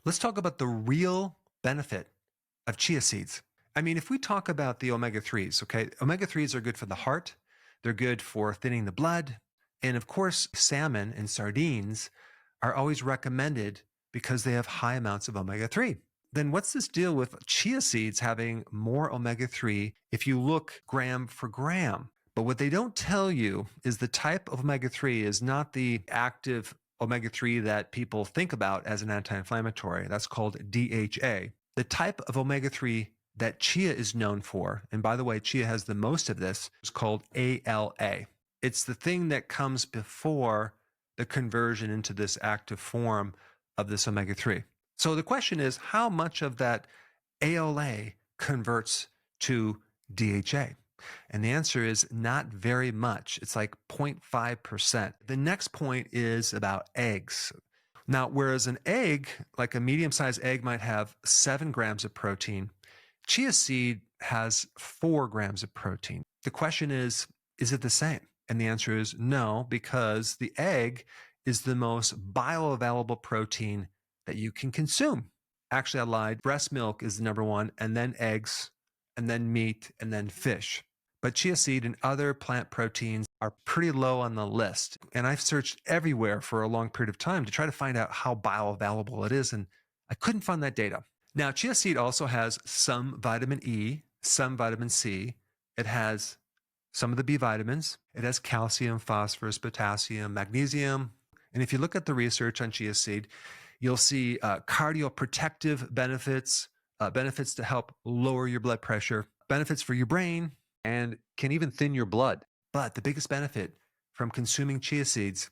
Let's talk about the real benefit of chia seeds. I mean, if we talk about the omega 3s, okay, omega 3s are good for the heart, they're good for thinning the blood. And of course, salmon and sardines are always recommended because they have high amounts of omega 3. Then what's this deal with chia seeds having more omega 3 if you look gram for gram? But what they don't tell you is the type of omega 3 is not the active omega 3 that people think about as an anti inflammatory. That's called DHA. The type of omega 3 that chia is known for, and by the way, chia has the most of this, is called ALA. It's the thing that comes before the conversion into this active form of this omega 3. So the question is, how much of that ALA converts to DHA? And the answer is not very much. It's like 0.5%. The next point is about eggs. Now, whereas an egg, like a medium-sized egg, might have 7 grams of protein, chia seed has 4 grams of protein. The question is it the same? And the answer is no, because the egg is the most bioavailable protein that you can consume. Actually, I lied. Breast milk is the number one, and then eggs, and then meat, and then fish. But chia seed and other plant proteins are pretty low on the list. And I've searched everywhere for a long period of time to try to find out how bioavailable it is, and I couldn't find that data. Now, chia seed also has some vitamin E, some vitamin C. It has some of the B vitamins. It has calcium, phosphorus, potassium, magnesium. And if you look at the research on chia seed, you'll see cardioprotective benefits, benefits to help lower your blood pressure, benefits for your brain, and can even thin your blood. But the biggest benefit from consuming chia seeds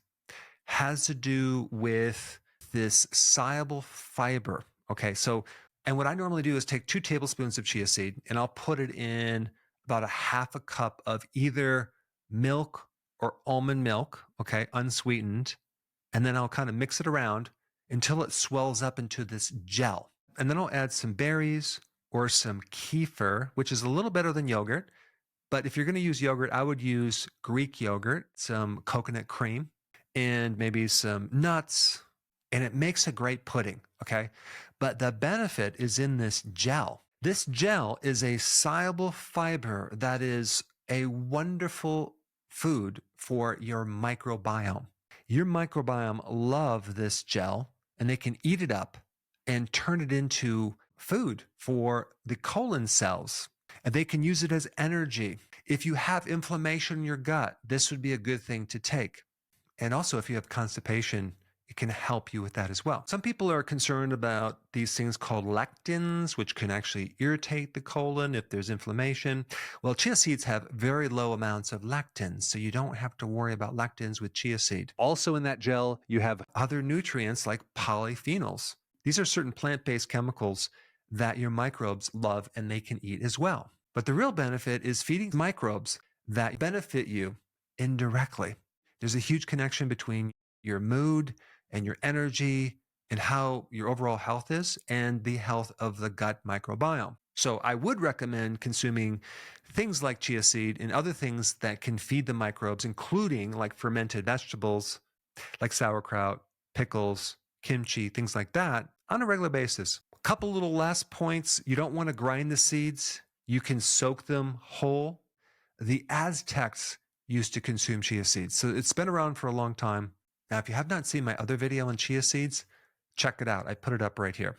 has to do with this soluble fiber. Okay, so, and what I normally do is take 2 tablespoons of chia seed and I'll put it in about a half a cup of either milk or almond milk, okay, unsweetened. And then I'll kind of mix it around until it swells up into this gel. And then I'll add some berries or some kefir, which is a little better than yogurt. But if you're going to use yogurt, I would use Greek yogurt, some coconut cream, and maybe some nuts. And it makes a great pudding, okay? But the benefit is in this gel. This gel is a soluble fiber that is a wonderful food for your microbiome. Your microbiome love this gel, and they can eat it up and turn it into food for the colon cells. And they can use it as energy. If you have inflammation in your gut, this would be a good thing to take. And also, if you have constipation, it can help you with that as well. Some people are concerned about these things called lectins, which can actually irritate the colon if there's inflammation. Well, chia seeds have very low amounts of lectins, so you don't have to worry about lectins with chia seed. Also in that gel, you have other nutrients like polyphenols. These are certain plant-based chemicals that your microbes love and they can eat as well. But the real benefit is feeding microbes that benefit you indirectly. There's a huge connection between your mood and your energy and how your overall health is and the health of the gut microbiome. So I would recommend consuming things like chia seed and other things that can feed the microbes, including like fermented vegetables, like sauerkraut, pickles, kimchi, things like that on a regular basis. A couple little last points. You don't want to grind the seeds. You can soak them whole. The Aztecs used to consume chia seeds. So it's been around for a long time. Now, if you have not seen my other video on chia seeds, check it out. I put it up right here.